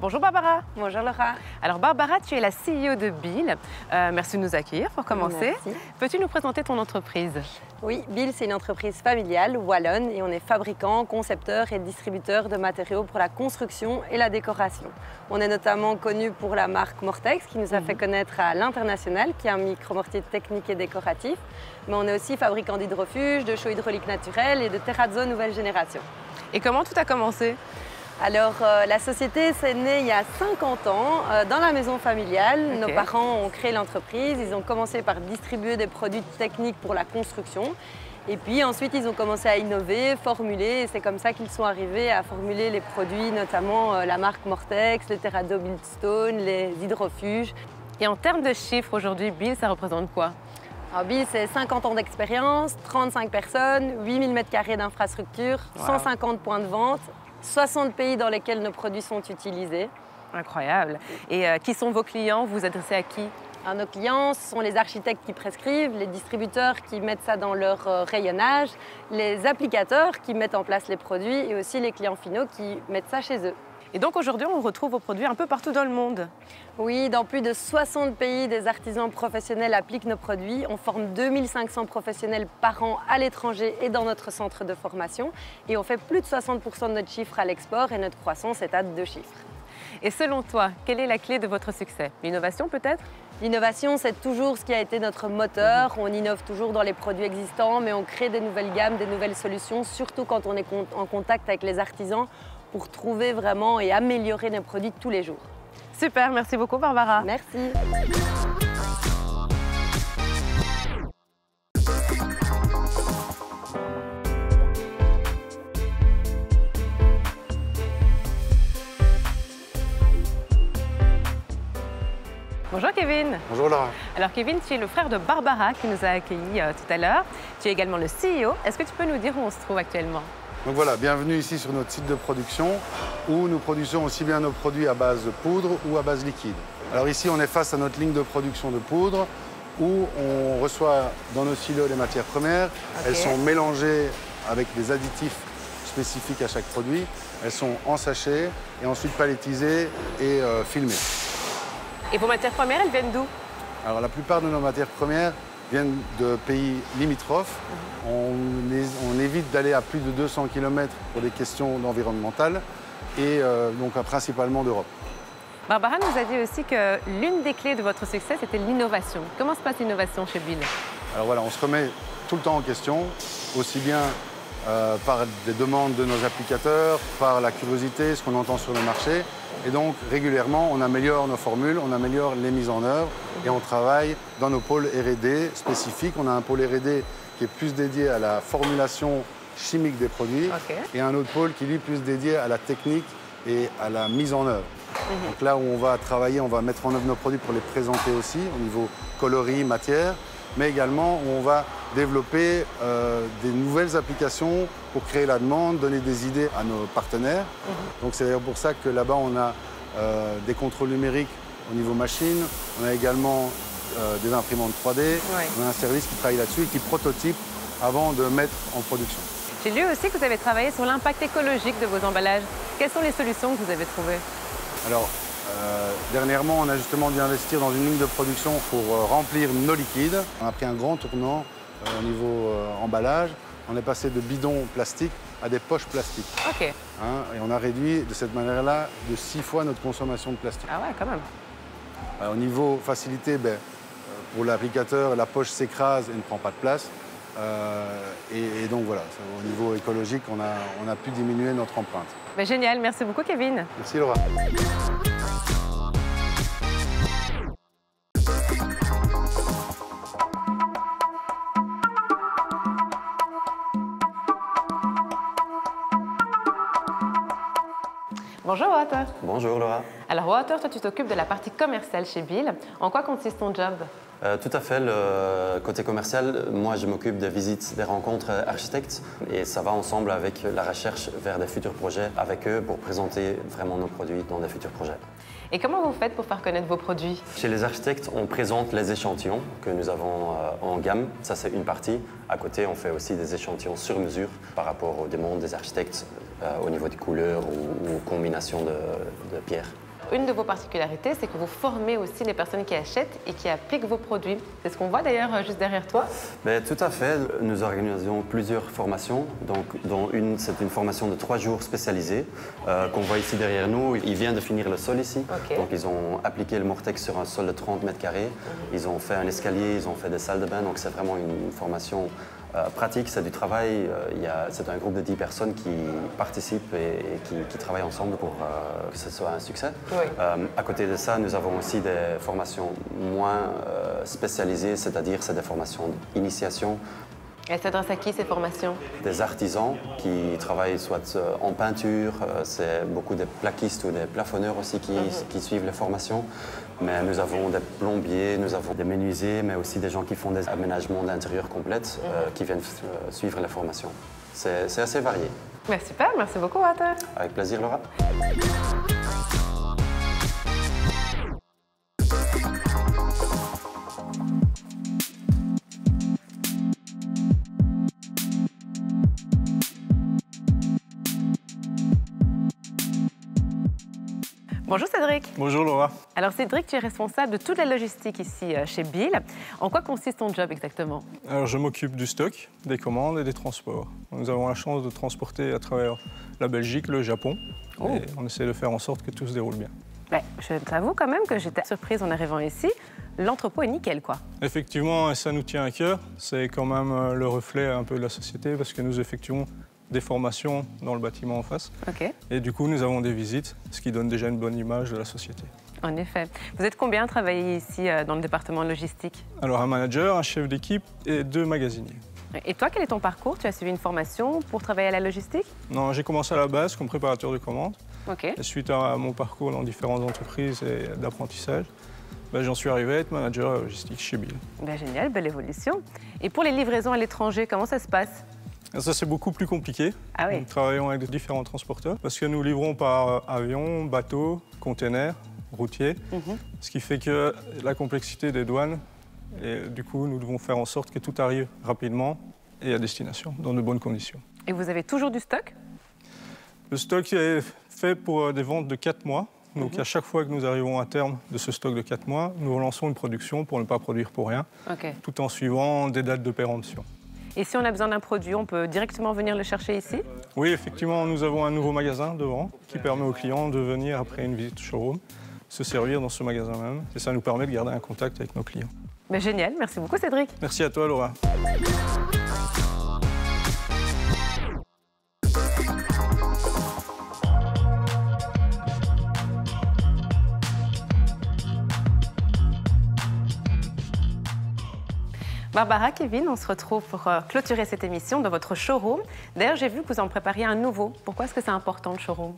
Bonjour Barbara. Bonjour Laura. Alors Barbara, tu es la CEO de Bill. Merci de nous accueillir pour commencer. Peux-tu nous présenter ton entreprise? Oui, Bill, c'est une entreprise familiale wallonne et on est fabricant, concepteur et distributeur de matériaux pour la construction et la décoration. On est notamment connu pour la marque Mortex qui nous a fait connaître à l'international, qui est un micro-mortier technique et décoratif. Mais on est aussi fabricant d'hydrofuge, de chaux hydrauliques naturels et de terrazzo nouvelle génération. Et comment tout a commencé? Alors, la société s'est née il y a 50 ans dans la maison familiale. Nos parents ont créé l'entreprise. Ils ont commencé par distribuer des produits techniques pour la construction. Et puis ensuite, ils ont commencé à innover, formuler. Et c'est comme ça qu'ils sont arrivés à formuler les produits, notamment la marque Mortex, le terrazzo Billstone, les hydrofuges. Et en termes de chiffres, aujourd'hui, Bill, ça représente quoi? Alors, Bill, c'est 50 ans d'expérience, 35 personnes, 8000 m² d'infrastructure, 150 points de vente. 60 pays dans lesquels nos produits sont utilisés. Incroyable. Et qui sont vos clients? Vous vous adressez à qui? Alors, nos clients, ce sont les architectes qui prescrivent, les distributeurs qui mettent ça dans leur rayonnage, les applicateurs qui mettent en place les produits et aussi les clients finaux qui mettent ça chez eux. Et donc aujourd'hui, on retrouve vos produits un peu partout dans le monde. Oui, dans plus de 60 pays, des artisans professionnels appliquent nos produits. On forme 2500 professionnels par an à l'étranger et dans notre centre de formation. Et on fait plus de 60% de notre chiffre à l'export et notre croissance est à 2 chiffres. Et selon toi, quelle est la clé de votre succès? L'innovation peut-être? L'innovation, c'est toujours ce qui a été notre moteur. On innove toujours dans les produits existants, mais on crée des nouvelles gammes, des nouvelles solutions, surtout quand on est en contact avec les artisans pour trouver vraiment et améliorer nos produits tous les jours. Super, merci beaucoup Barbara. Merci. Bonjour Kevin. Bonjour Laura. Alors Kevin, tu es le frère de Barbara qui nous a accueillis tout à l'heure. Tu es également le CEO. Est-ce que tu peux nous dire où on se trouve actuellement? Donc voilà, bienvenue ici sur notre site de production où nous produisons aussi bien nos produits à base de poudre ou à base liquide. Alors ici, on est face à notre ligne de production de poudre où on reçoit dans nos silos les matières premières. Elles sont mélangées avec des additifs spécifiques à chaque produit. Elles sont en sachet et ensuite palettisées et filmées. Et vos matières premières, elles viennent d'où? Alors la plupart de nos matières premières viennent de pays limitrophes. On évite d'aller à plus de 200 km pour des questions environnementales et donc principalement d'Europe. Barbara nous a dit aussi que l'une des clés de votre succès, c'était l'innovation. Comment se passe l'innovation chez Bill? Alors voilà, on se remet tout le temps en question, aussi bien par des demandes de nos applicateurs, par la curiosité, ce qu'on entend sur le marché. Et donc, régulièrement, on améliore nos formules, on améliore les mises en œuvre et on travaille dans nos pôles R&D spécifiques. On a un pôle R&D qui est plus dédié à la formulation chimique des produits et un autre pôle qui, lui, est plus dédié à la technique et à la mise en œuvre. Donc là où on va travailler, on va mettre en œuvre nos produits pour les présenter aussi au niveau coloris, matière, mais également où on va développer des nouvelles applications pour créer la demande, donner des idées à nos partenaires. Donc c'est d'ailleurs pour ça que là-bas, on a des contrôles numériques au niveau machine. On a également des imprimantes 3D. On a un service qui travaille là-dessus et qui prototype avant de mettre en production. J'ai lu aussi que vous avez travaillé sur l'impact écologique de vos emballages. Quelles sont les solutions que vous avez trouvées? Alors, dernièrement, on a justement dû investir dans une ligne de production pour remplir nos liquides. On a pris un grand tournant au niveau emballage. On est passé de bidons plastiques à des poches plastiques. Et on a réduit de cette manière-là de 6 fois notre consommation de plastique. Ah ouais, quand même. Au niveau facilité, pour l'applicateur, la poche s'écrase et ne prend pas de place. Et donc voilà, au niveau écologique, on a pu diminuer notre empreinte. Génial, merci beaucoup Kevin. Merci Laura. Bonjour Walter. Bonjour Laura. Alors Walter, toi tu t'occupes de la partie commerciale chez Bill. En quoi consiste ton job? Tout à fait. Le côté commercial, moi je m'occupe des visites, des rencontres architectes et ça va ensemble avec la recherche vers des futurs projets avec eux pour présenter vraiment nos produits dans des futurs projets. Et comment vous faites pour faire connaître vos produits? Chez les architectes, on présente les échantillons que nous avons en gamme. Ça, c'est une partie. À côté, on fait aussi des échantillons sur mesure par rapport aux demandes des architectes au niveau des couleurs ou combinaisons de pierres. une de vos particularités, c'est que vous formez aussi les personnes qui achètent et qui appliquent vos produits. C'est ce qu'on voit d'ailleurs juste derrière toi. Ben, tout à fait. Nous organisons plusieurs formations, donc, dont c'est une formation de 3 jours spécialisée qu'on voit ici derrière nous. Il vient de finir le sol ici, donc ils ont appliqué le Mortex sur un sol de 30 mètres carrés. Ils ont fait un escalier, ils ont fait des salles de bain, donc c'est vraiment une formation pratique, c'est du travail. C'est un groupe de 10 personnes qui participent et qui travaillent ensemble pour que ce soit un succès. Oui. À côté de ça, nous avons aussi des formations moins spécialisées, c'est-à-dire c'est des formations d'initiation. Elles s'adressent à qui ces formations? Des artisans qui travaillent soit en peinture, c'est beaucoup des plaquistes ou des plafonneurs aussi qui suivent les formations. Mais nous avons des plombiers, nous avons des menuisiers, mais aussi des gens qui font des aménagements d'intérieur complètes qui viennent suivre les formations. C'est assez varié. Mais super, merci beaucoup Walter. Avec plaisir Laura. Bonjour Cédric. Bonjour Laura. Alors Cédric, tu es responsable de toute la logistique ici chez Bill. En quoi consiste ton job exactement? Alors je m'occupe du stock, des commandes et des transports. Nous avons la chance de transporter à travers la Belgique, le Japon. Et on essaie de faire en sorte que tout se déroule bien. Ouais, je t'avoue quand même que j'étais surprise en arrivant ici. L'entrepôt est nickel quoi. Effectivement, ça nous tient à cœur. C'est quand même le reflet un peu de la société parce que nous effectuons des formations dans le bâtiment en face. Et du coup, nous avons des visites, ce qui donne déjà une bonne image de la société. En effet. Vous êtes combien à travailler ici dans le département logistique? Alors un manager, un chef d'équipe et 2 magasiniers. Et toi, quel est ton parcours? Tu as suivi une formation pour travailler à la logistique? Non, j'ai commencé à la base comme préparateur de commandes. Et suite à mon parcours dans différentes entreprises et d'apprentissage, j'en suis arrivé à être manager logistique chez Bill. Génial, belle évolution. Et pour les livraisons à l'étranger, comment ça se passe? Ça, c'est beaucoup plus compliqué. Nous travaillons avec différents transporteurs parce que nous livrons par avion, bateau, container, routier, ce qui fait que la complexité des douanes, et du coup, nous devons faire en sorte que tout arrive rapidement et à destination, dans de bonnes conditions. Et vous avez toujours du stock? Le stock est fait pour des ventes de 4 mois. Donc à chaque fois que nous arrivons à terme de ce stock de 4 mois, nous relançons une production pour ne pas produire pour rien, tout en suivant des dates de péremption. Et si on a besoin d'un produit, on peut directement venir le chercher ici? Oui, effectivement, nous avons un nouveau magasin devant qui permet aux clients de venir après une visite showroom, se servir dans ce magasin même. Et ça nous permet de garder un contact avec nos clients. Génial, merci beaucoup Cédric. Merci à toi Laura. Barbara, Kevin, on se retrouve pour clôturer cette émission dans votre showroom. D'ailleurs, j'ai vu que vous en prépariez un nouveau. Pourquoi est-ce que c'est important le showroom?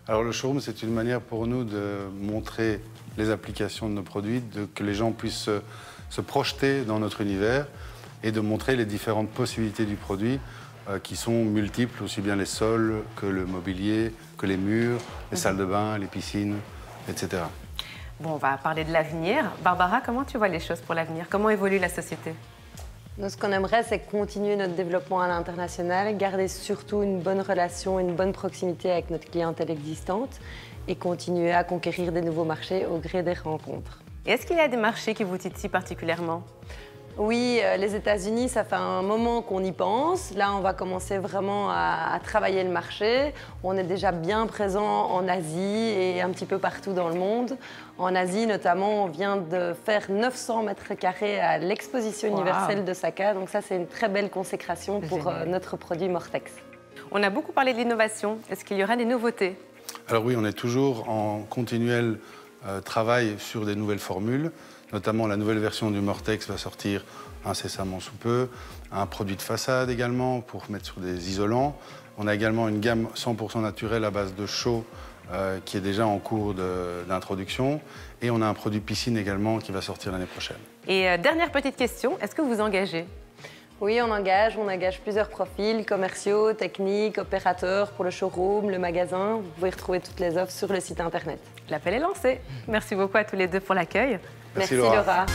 Alors le showroom, c'est une manière pour nous de montrer les applications de nos produits, que les gens puissent se projeter dans notre univers et de montrer les différentes possibilités du produit qui sont multiples, aussi bien les sols que le mobilier, que les murs, les salles de bain, les piscines, etc. Bon, on va parler de l'avenir. Barbara, comment tu vois les choses pour l'avenir? Comment évolue la société? Nous, ce qu'on aimerait, c'est continuer notre développement à l'international, garder surtout une bonne relation, une bonne proximité avec notre clientèle existante et continuer à conquérir des nouveaux marchés au gré des rencontres. Et est-ce qu'il y a des marchés qui vous titillent particulièrement? Oui, les États-Unis, ça fait un moment qu'on y pense. Là, on va commencer vraiment à travailler le marché. On est déjà bien présent en Asie et un petit peu partout dans le monde. En Asie, notamment, on vient de faire 900 mètres carrés à l'exposition universelle d'Osaka. Donc ça, c'est une très belle consécration pour notre produit Mortex. On a beaucoup parlé de l'innovation. Est-ce qu'il y aura des nouveautés? Alors oui, on est toujours en continuel travail sur des nouvelles formules. Notamment, la nouvelle version du Mortex va sortir incessamment sous peu. Un produit de façade également pour mettre sur des isolants. On a également une gamme 100% naturelle à base de chaux qui est déjà en cours d'introduction. Et on a un produit piscine également qui va sortir l'année prochaine. Et dernière petite question, est-ce que vous engagez? Oui, on engage plusieurs profils, commerciaux, techniques, opérateurs pour le showroom, le magasin. Vous pouvez retrouver toutes les offres sur le site internet. L'appel est lancé. Merci beaucoup à tous les deux pour l'accueil. Merci Laura.